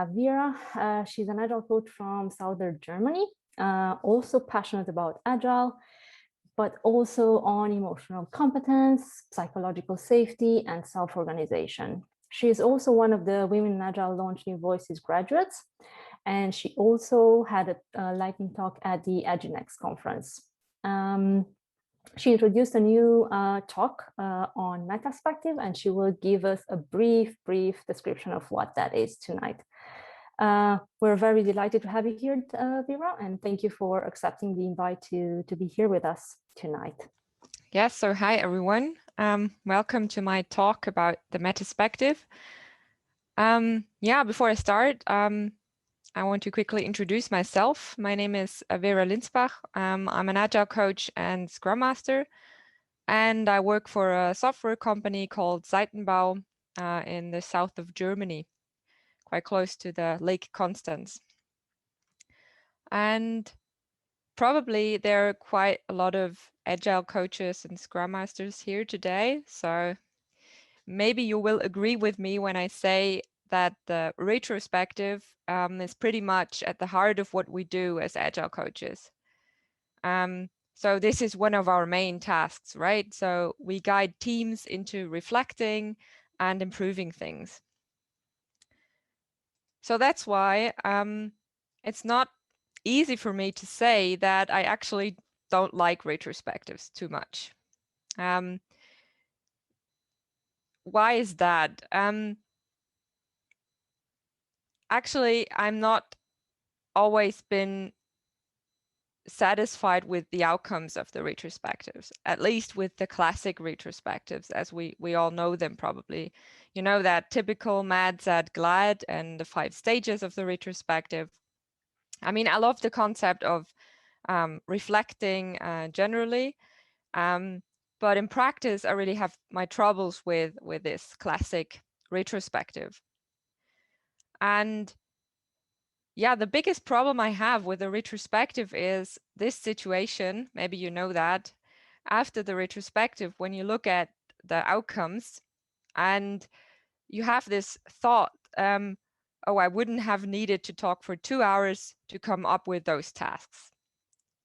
have Vera. She's an Agile coach from southern Germany, also passionate about Agile, but also on emotional competence, psychological safety, and self-organization. She is also one of the Women in Agile Launch New Voices graduates, and she also had a lightning talk at the Aginex conference. She introduced a new talk on Metaspective, and she will give us a brief description of what that is tonight. We're very delighted to have you here, Vera, and thank you for accepting the invite to be here with us tonight. Yes, so hi everyone. Welcome to my talk about the Metaspective. Before I start, I want to quickly introduce myself. My name is Vera Linzbach. I'm an Agile coach and Scrum Master, and I work for a software company called SEITENBAU in the south of Germany, quite close to the Lake Constance. And probably there are quite a lot of Agile coaches and Scrum Masters here today, so maybe you will agree with me when I say that the retrospective is pretty much at the heart of what we do as Agile coaches. So this is one of our main tasks, right? So we guide teams into reflecting and improving things. So that's why it's not easy for me to say that I actually don't like retrospectives too much. Why is that? Actually, I'm not always been satisfied with the outcomes of the retrospectives, at least with the classic retrospectives as we all know them probably. You know, that typical mad, sad, glad and the 5 stages of the retrospective. I mean, I love the concept of reflecting generally, but in practice, I really have my troubles with this classic retrospective. And yeah, the biggest problem I have with the retrospective is this situation, maybe you know that, after the retrospective, when you look at the outcomes and you have this thought, oh, I wouldn't have needed to talk for 2 hours to come up with those tasks.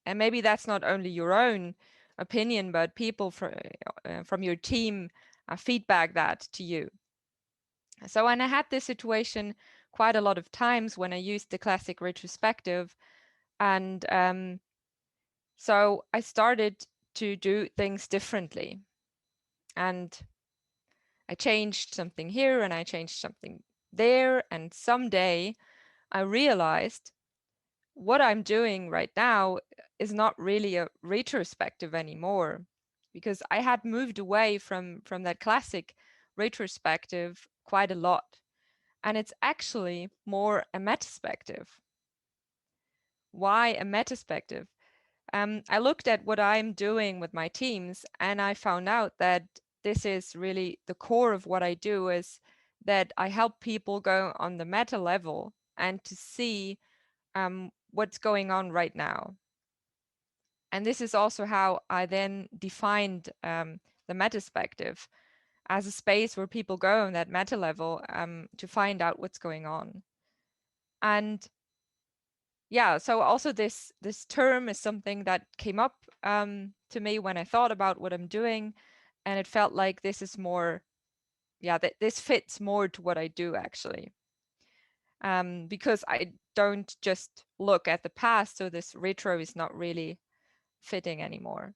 And maybe that's not only your own opinion, but people from your team feedback that to you. So when I had this situation quite a lot of times when I used the classic retrospective, and so I started to do things differently. And I changed something here and I changed something there. And someday I realized what I'm doing right now is not really a retrospective anymore, because I had moved away from that classic retrospective quite a lot. And it's actually more a metaspective. Why a metaspective? I looked at what I'm doing with my teams and I found out that this is really the core of what I do, is that I help people go on the meta level and to see what's going on right now. And this is also how I then defined the metaspective as a space where people go on that meta level to find out what's going on. And yeah, so also this term is something that came up to me when I thought about what I'm doing, and it felt like this is more, this fits more to what I do actually. Because I don't just look at the past, so this retro is not really fitting anymore.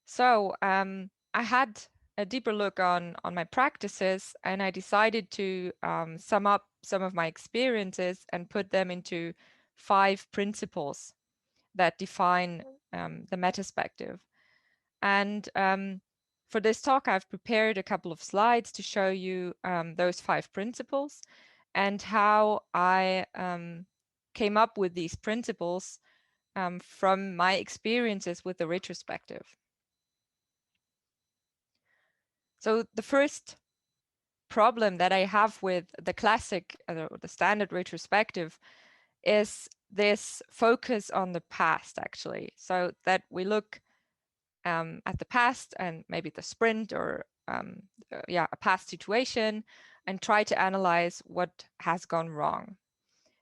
So I had a deeper look on my practices, and I decided to sum up some of my experiences and put them into 5 principles that define the metaspective. And for this talk, I've prepared a couple of slides to show you those 5 principles and how I came up with these principles from my experiences with the retrospective. So the first problem that I have with the classic, the standard retrospective, is this focus on the past, actually. So that we look at the past and maybe the sprint or a past situation, and try to analyze what has gone wrong.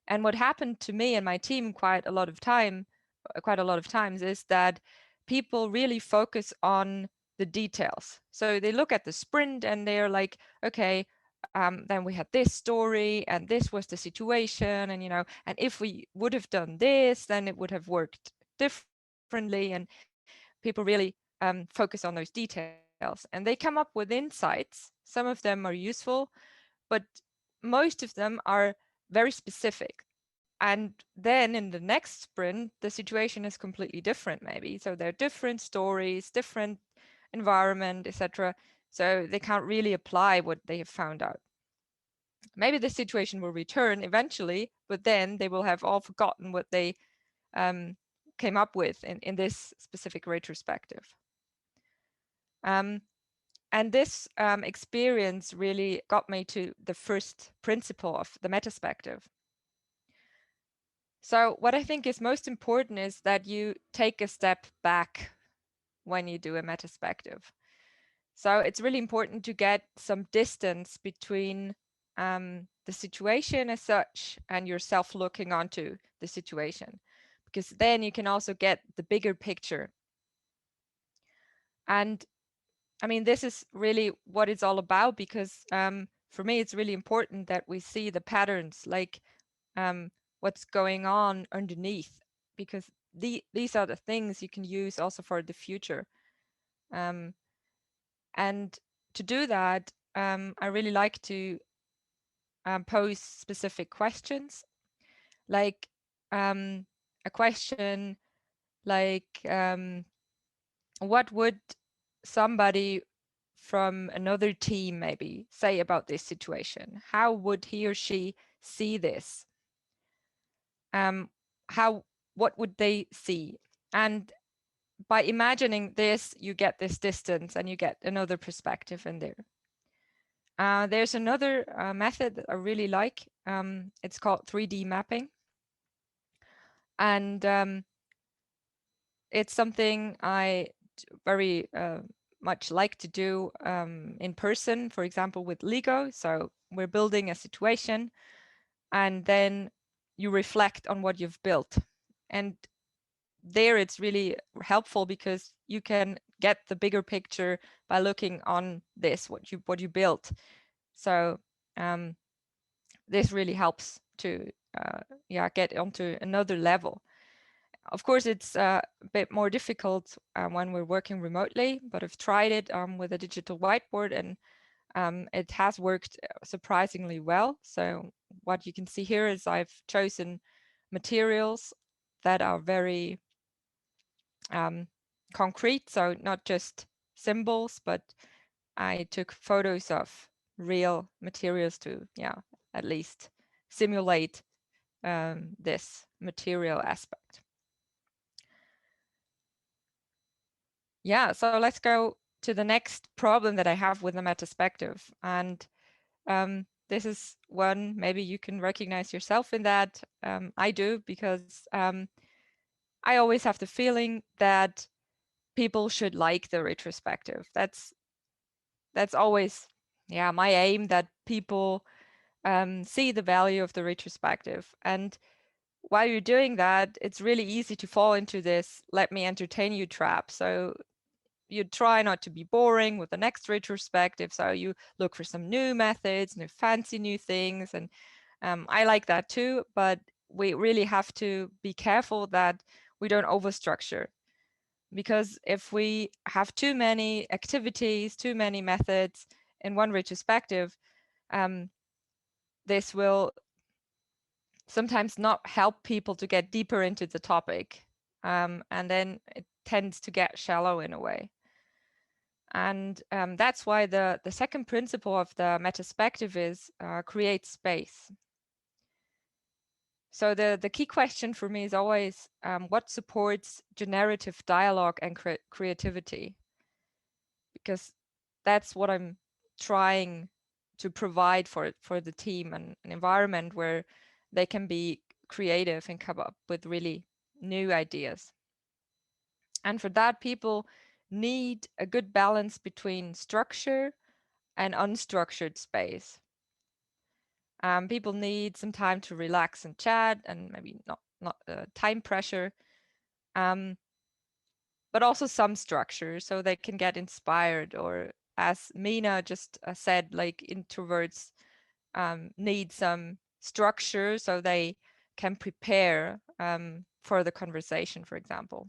And what happened to me and my team quite a lot of times is that people really focus on the details. So they look at the sprint and they're like, okay, then we had this story and this was the situation, and and if we would have done this, then it would have worked differently. And people really focus on those details, and they come up with insights. Some of them are useful, but most of them are very specific. And then in the next sprint, the situation is completely different, maybe. So there are different stories, different environment, etc. So they can't really apply what they have found out. Maybe the situation will return eventually, but then they will have all forgotten what they came up with in this specific retrospective. And this experience really got me to the first principle of the Metaspective. So what I think is most important is that you take a step back when you do a Metaspective. So it's really important to get some distance between the situation as such and yourself looking onto the situation, because then you can also get the bigger picture. And I mean, this is really what it's all about, because for me, it's really important that we see the patterns, like what's going on underneath, because these are the things you can use also for the future. And to do that, I really like to pose specific questions, like a question like, what would somebody from another team maybe say about this situation? How would he or she see this? What would they see? And by imagining this, you get this distance and you get another perspective in there. There's another method that I really like. It's called 3D mapping. And it's something I very much like to do in person, for example, with Lego. So we're building a situation, and then you reflect on what you've built. And there it's really helpful because you can get the bigger picture by looking on this, what you built. So this really helps to get onto another level. Of course, it's a bit more difficult when we're working remotely, but I've tried it with a digital whiteboard, and it has worked surprisingly well. So what you can see here is I've chosen materials that are very concrete, so not just symbols, but I took photos of real materials to, at least simulate this material aspect. Yeah, so let's go to the next problem that I have with the Metaspective. And this is one, maybe you can recognize yourself in that. I do, because I always have the feeling that people should like the retrospective. That's always, my aim, that people see the value of the retrospective. And while you're doing that, it's really easy to fall into this "let me entertain you" trap. So you try not to be boring with the next retrospective. So you look for some new methods, fancy new things. And I like that too, but we really have to be careful that we don't overstructure. Because if we have too many activities, too many methods in one retrospective, this will sometimes not help people to get deeper into the topic. And then it tends to get shallow in a way. And that's why the second principle of the Metaspective is create space. So the key question for me is always what supports generative dialogue and creativity? Because that's what I'm trying to provide for the team, and an environment where they can be creative and come up with really new ideas. And for that, people need a good balance between structure and unstructured space. People need some time to relax and chat, and maybe not time pressure, but also some structure so they can get inspired. Or as Mina just said, like introverts need some structure so they can prepare for the conversation, for example.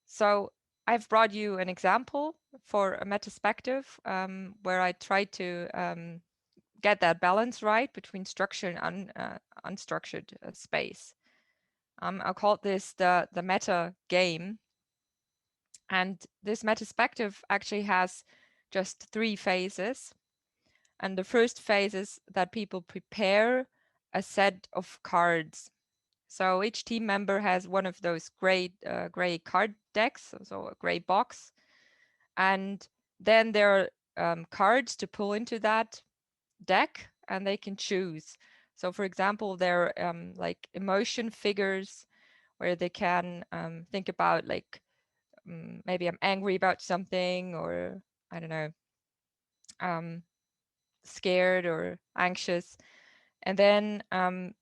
So I've brought you an example for a metaspective where I try to get that balance right between structure and unstructured space. I'll call this the meta game. And this metaspective actually has just 3 phases. And the first phase is that people prepare a set of cards. So each team member has one of those gray card decks, so a gray box. And then there are cards to pull into that deck, and they can choose. So for example, there are like emotion figures where they can think about like maybe I'm angry about something, or I don't know, scared or anxious. And then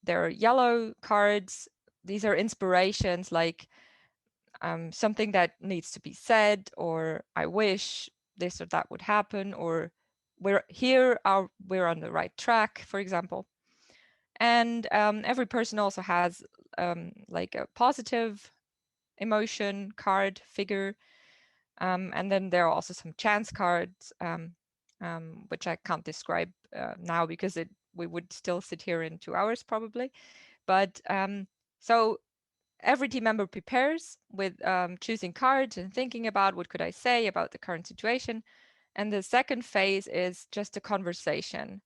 there are yellow cards. These are inspirations, like something that needs to be said, or I wish this or that would happen, or we're on the right track, for example. And every person also has like a positive emotion card figure. And then there are also some chance cards, which I can't describe now because we would still sit here in 2 hours probably. But so every team member prepares with choosing cards and thinking about what could I say about the current situation. And the second phase is just a conversation.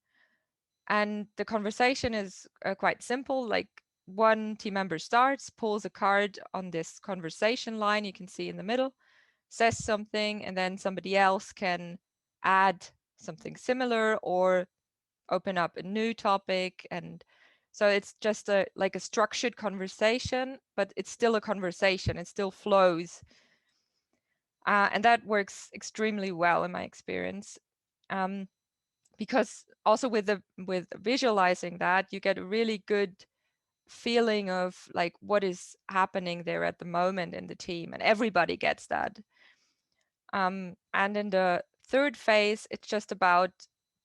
And the conversation is quite simple. Like one team member starts, pulls a card on this conversation line you can see in the middle, says something, and then somebody else can add something similar or open up a new topic. And so it's just like a structured conversation, but it's still a conversation. It still flows. And that works extremely well in my experience. Because also with visualizing that, you get a really good feeling of like what is happening there at the moment in the team, and everybody gets that. And in the third phase, it's just about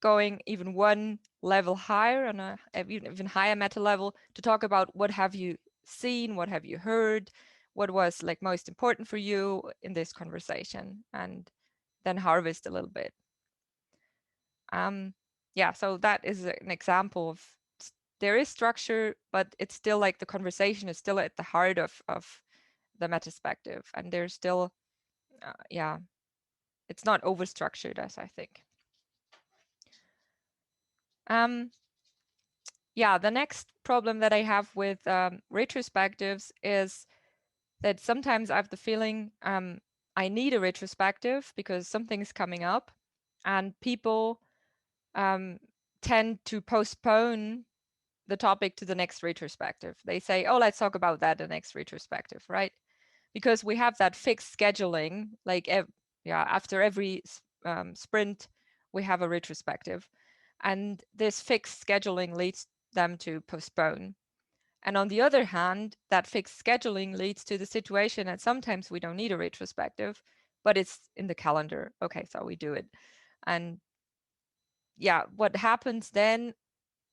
going even one level higher, on a even higher meta level, to talk about what have you seen, what have you heard, what was like most important for you in this conversation, and then harvest a little bit. Yeah, so that is an example of there is structure, but it's still like the conversation is still at the heart of the metaspective, and there's still yeah, it's not overstructured, as I think. Yeah, the next problem that I have with retrospectives is that sometimes I have the feeling I need a retrospective because something's coming up, and people tend to postpone the topic to the next retrospective. They say, oh, let's talk about that in the next retrospective, right? Because we have that fixed scheduling, like yeah, after every sprint, we have a retrospective. And this fixed scheduling leads them to postpone. And on the other hand, that fixed scheduling leads to the situation that sometimes we don't need a retrospective, but it's in the calendar. Okay, so we do it. And yeah, what happens then,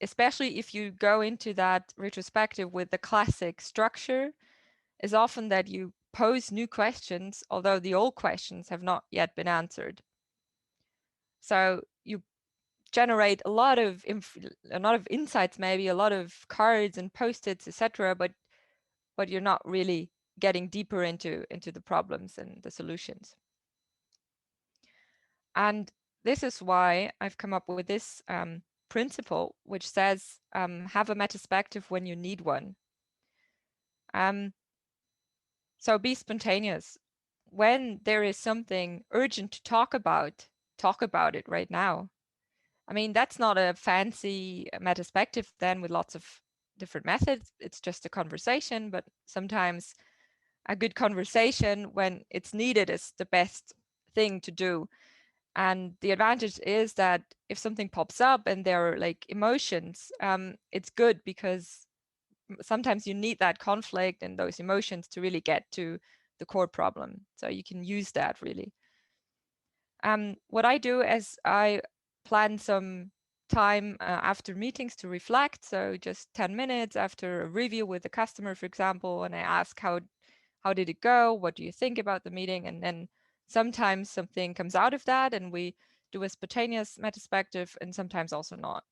especially if you go into that retrospective with the classic structure, is often that you pose new questions, although the old questions have not yet been answered. So you generate a lot of insights, maybe a lot of cards and post-its, etc., but you're not really getting deeper into the problems and the solutions. And this is why I've come up with this principle, which says have a metaspective when you need one. So be spontaneous. When there is something urgent to talk about it right now. I mean, that's not a fancy metaspective then with lots of different methods. It's just a conversation, but sometimes a good conversation when it's needed is the best thing to do. And the advantage is that if something pops up and there are like emotions, it's good because sometimes you need that conflict and those emotions to really get to the core problem. So you can use that really. What I do is I plan some time after meetings to reflect. So just 10 minutes after a review with the customer, for example, and I ask how did it go? What do you think about the meeting? And then sometimes something comes out of that and we do a spontaneous metaspective and sometimes also not.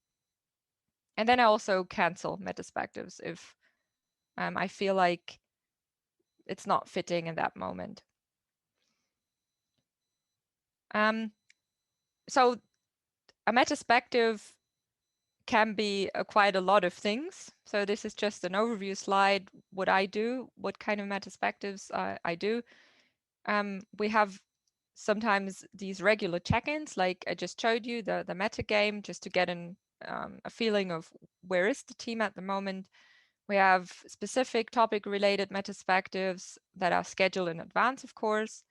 And then I also cancel metaspectives if I feel like it's not fitting in that moment. So a metaspective can be quite a lot of things. So this is just an overview slide, what I do, what kind of metaspectives I do. We have sometimes these regular check-ins, like I just showed you, the meta game, just to get a feeling of where is the team at the moment. We have specific topic-related metaspectives that are scheduled in advance, of course.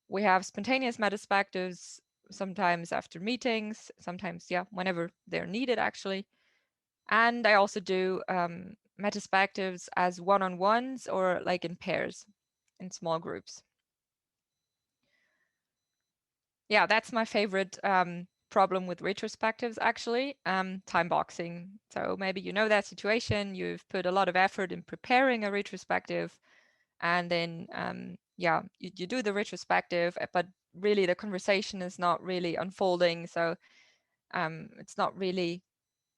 We have spontaneous metaspectives, sometimes after meetings, sometimes, yeah, whenever they're needed, actually. And I also do metaspectives as one-on-ones or like in pairs, in small groups. Yeah, that's my favorite problem with retrospectives, actually, time boxing. So maybe you know that situation, you've put a lot of effort in preparing a retrospective, and then, yeah, you do the retrospective, but really the conversation is not really unfolding. So it's not really,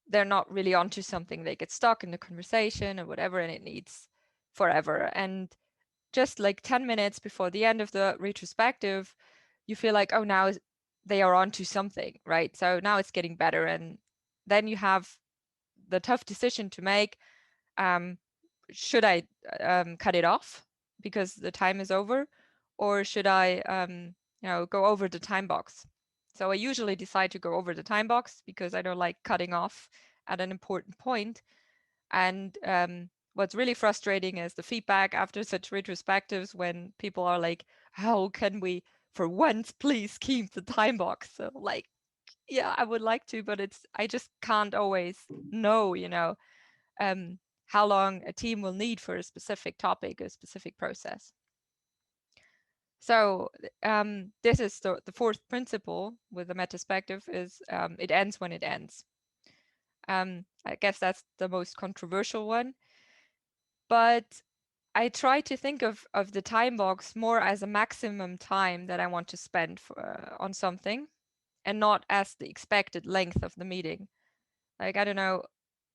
they're not really onto something. They get stuck in the conversation or whatever, and it needs forever. And just like 10 minutes before the end of the retrospective, you feel like, oh, now they are onto something, right? So now it's getting better. And then you have the tough decision to make. Should I cut it off because the time is over, or should I, go over the time box? So I usually decide to go over the time box because I don't like cutting off at an important point. And what's really frustrating is the feedback after such retrospectives when people are like, how can we, for once, please keep the time box? So like, yeah, I would like to, but I just can't always know, how long a team will need for a specific topic, a specific process. So this is the fourth principle with the metaspective is it ends when it ends. I guess that's the most controversial one. But I try to think of the time box more as a maximum time that I want to spend on something, and not as the expected length of the meeting. Like, I don't know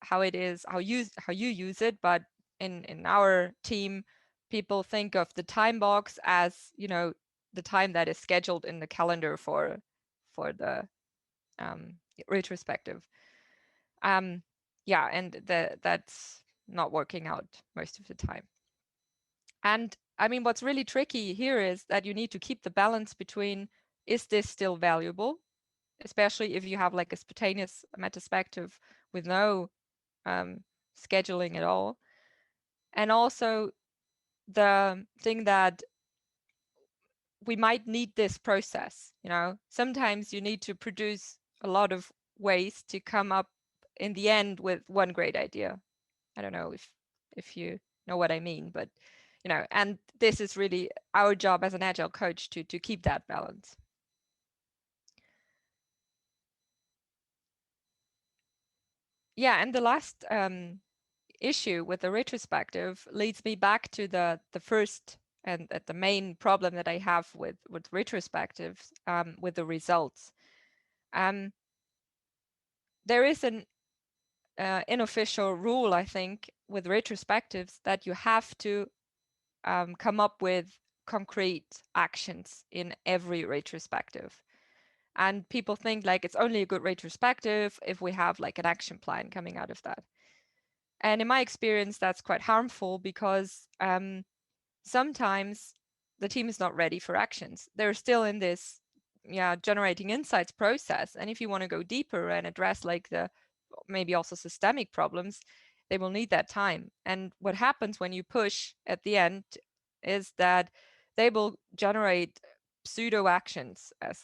how it is, how you use it, but in our team, people think of the time box as, the time that is scheduled in the calendar for the retrospective. Yeah, and that's not working out most of the time. And I mean, what's really tricky here is that you need to keep the balance between, is this still valuable? Especially if you have like a spontaneous metaspective with no scheduling at all. And also the thing that we might need this process, sometimes you need to produce a lot of ways to come up in the end with one great idea. I don't know if you know what I mean, but and this is really our job as an agile coach to keep that balance. Yeah, and the last issue with the retrospective leads me back to the first and the main problem that I have with retrospectives, with the results. There is an unofficial rule, I think, with retrospectives that you have to come up with concrete actions in every retrospective. And people think like it's only a good retrospective if we have like an action plan coming out of that. And in my experience, that's quite harmful because sometimes the team is not ready for actions. They're still in this generating insights process. And if you want to go deeper and address like the maybe also systemic problems, they will need that time. And what happens when you push at the end is that they will generate pseudo actions, as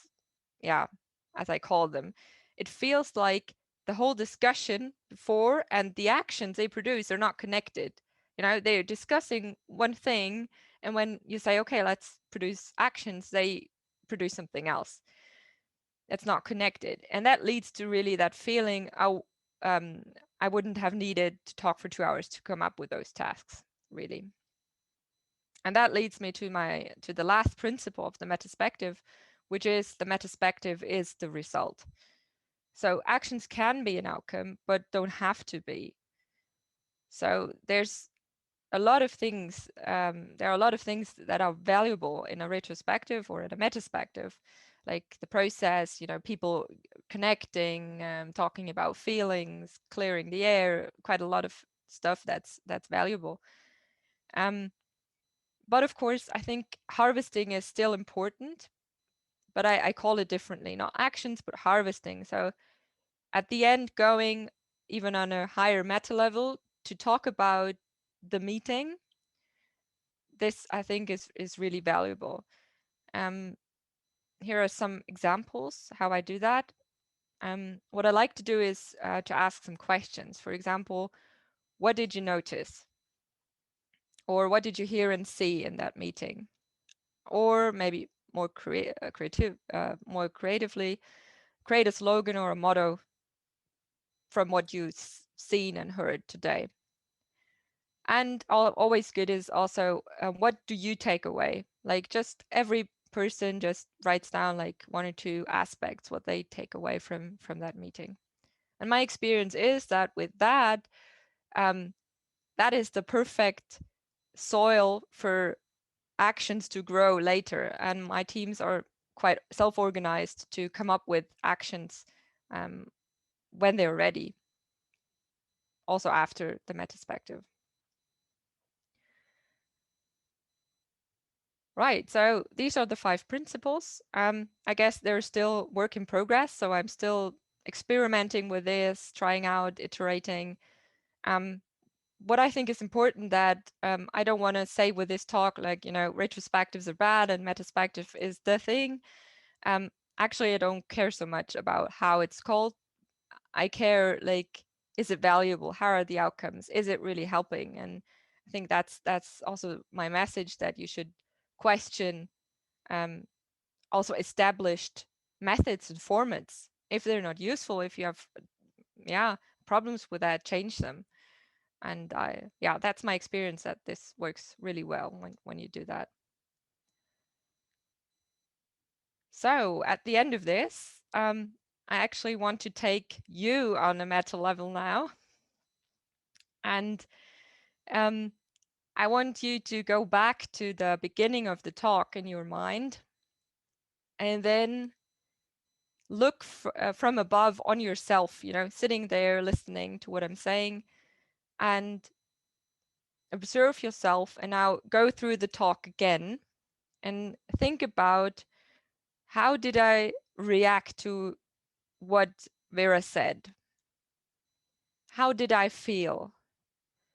yeah, as I call them, it feels like the whole discussion before and the actions they produce are not connected. You know, they're discussing one thing, and when you say, okay, let's produce actions, they produce something else. That's not connected. And that leads to really that feeling, oh, I wouldn't have needed to talk for 2 hours to come up with those tasks, really. And that leads me to the last principle of the metaspective, which is the metaspective is the result. So actions can be an outcome, but don't have to be. So there's a lot of things, there are a lot of things that are valuable in a retrospective or in a metaspective, like the process, you know, people connecting, talking about feelings, clearing the air, quite a lot of stuff that's valuable. But of course, I think harvesting is still important, but I call it differently, not actions, but harvesting. So at the end, going even on a higher meta level to talk about the meeting, this I think is really valuable. Here are some examples how I do that. What I like to do is to ask some questions. For example, what did you notice? Or what did you hear and see in that meeting? Or maybe more more creatively, create a slogan or a motto from what you've seen and heard today. And always good is also, what do you take away? Like just every person just writes down like 1 or 2 aspects, what they take away from that meeting. And my experience is that with that, that is the perfect soil for actions to grow later. And my teams are quite self-organized to come up with actions when they're ready, also after the metaspective. Right, so these are the 5 principles. I guess they're still work in progress, so I'm still experimenting with this, trying out, iterating. What I think is important that I don't want to say with this talk, like, you know, retrospectives are bad and metaspective is the thing. Actually, I don't care so much about how it's called. I care, like, is it valuable? How are the outcomes? Is it really helping? And I think that's also my message, that you should question also established methods and formats. If they're not useful, if you have problems with that, change them. And that's my experience, that this works really well when you do that. So at the end of this, I actually want to take you on a meta level now. And I want you to go back to the beginning of the talk in your mind, and then look from above on yourself, you know, sitting there listening to what I'm saying, and observe yourself. And now go through the talk again and think about, how did I react to what Vera said? How did I feel?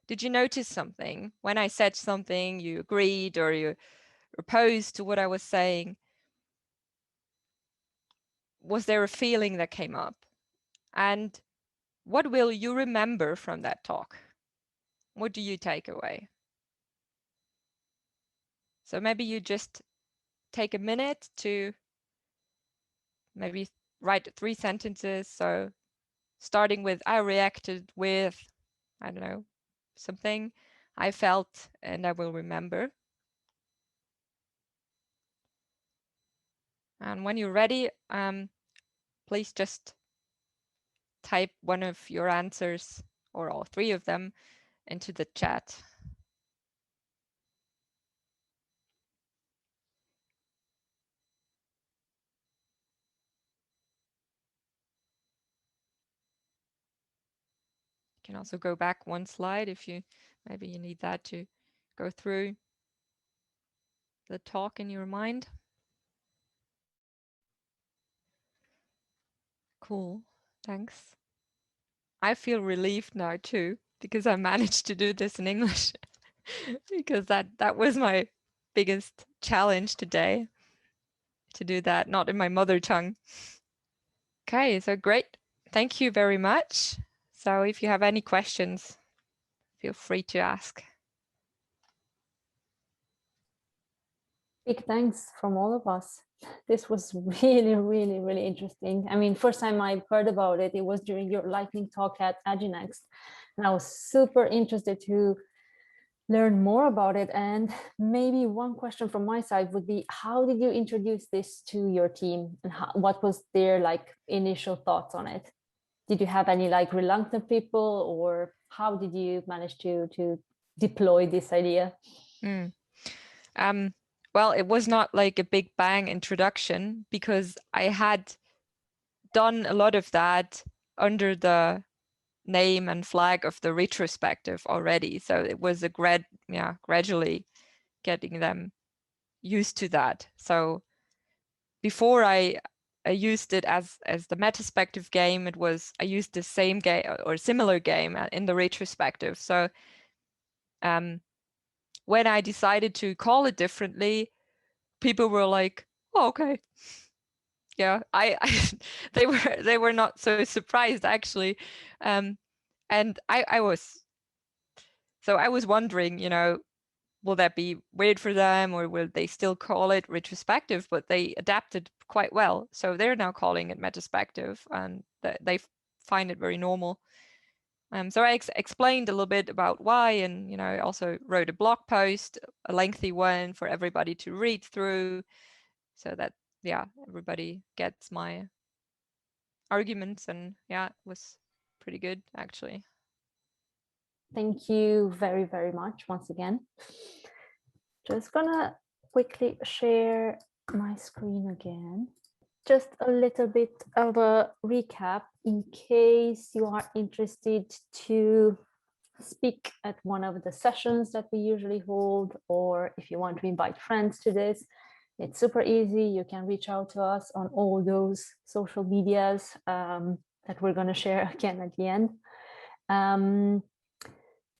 Did you notice something? When I said something, you agreed or you opposed to what I was saying? Was there a feeling that came up? And what will you remember from that talk? What do you take away? So maybe you just take a minute to maybe write 3 sentences. So starting with, I reacted with, I don't know, something I felt and I will remember. And when you're ready, please just type one of your answers or all 3 of them into the chat. You can also go back 1 slide if maybe you need that to go through the talk in your mind. Cool, thanks. I feel relieved now too, because I managed to do this in English. Because that was my biggest challenge today, to do that, not in my mother tongue. Okay, so great. Thank you very much. So if you have any questions, feel free to ask. Big thanks from all of us. This was really, really, really interesting. I mean, first time I heard about it, it was during your lightning talk at Aginext. And I was super interested to learn more about it. And maybe one question from my side would be, how did you introduce this to your team, and what was their like initial thoughts on it? Did you have any like reluctant people, or how did you manage to deploy this idea? Well, it was not like a big bang introduction, because I had done a lot of that under the name and flag of the retrospective already. So it was a gradually getting them used to that. So before I used it as the Metaspective game, I used the same game or similar game in the retrospective. So when I decided to call it differently, people were like, "Oh, okay." Yeah, they were not so surprised actually, and I was wondering, will that be weird for them, or will they still call it retrospective? But they adapted quite well, so they're now calling it Metaspective, and they find it very normal. So I explained a little bit about why, and I also wrote a blog post, a lengthy one for everybody to read through, so that everybody gets my arguments, and it was pretty good actually. Thank you very, very much once again. Just gonna quickly share my screen again. Just a little bit of a recap in case you are interested to speak at one of the sessions that we usually hold, or if you want to invite friends to this. It's super easy. You can reach out to us on all those social medias that we're going to share again at the end.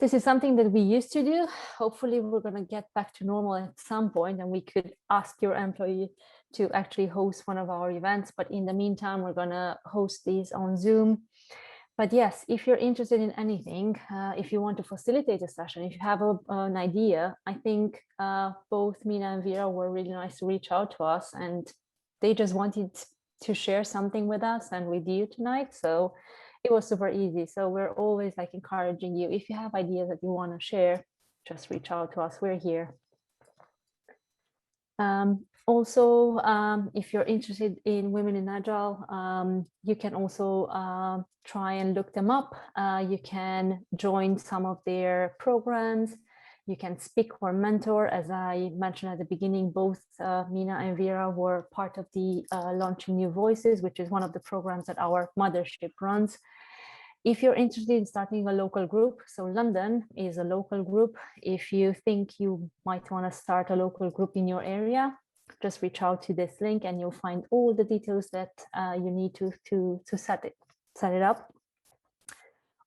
This is something that we used to do. Hopefully we're going to get back to normal at some point, and we could ask your employee to actually host one of our events. But in the meantime, we're going to host these on Zoom. But yes, if you're interested in anything, if you want to facilitate a session, if you have an idea, I think both Mina and Vera were really nice to reach out to us, and they just wanted to share something with us and with you tonight. So it was super easy. So we're always like encouraging you. If you have ideas that you want to share, just reach out to us. We're here. Also, if you're interested in women in Agile, you can also try and look them up. You can join some of their programs. You can speak or mentor. As I mentioned at the beginning, both Mina and Vera were part of the Launching New Voices, which is one of the programs that our mothership runs. If you're interested in starting a local group, so London is a local group. If you think you might want to start a local group in your area, just reach out to this link and you'll find all the details that you need to set it up.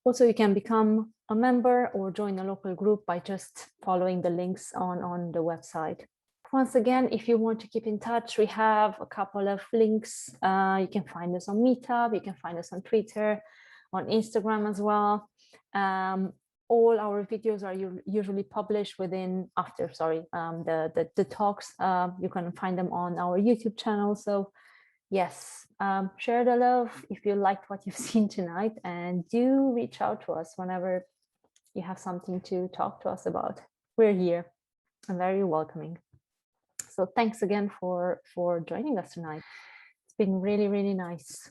Also, you can become a member or join a local group by just following the links on the website. Once again, if you want to keep in touch, we have a couple of links. You can find us on Meetup, you can find us on Twitter, on Instagram as well. All our videos are usually published after the talks. You can find them on our YouTube channel. So yes, share the love if you liked what you've seen tonight, and do reach out to us whenever you have something to talk to us about. We're here and very welcoming. So thanks again for joining us tonight. It's been really, really nice.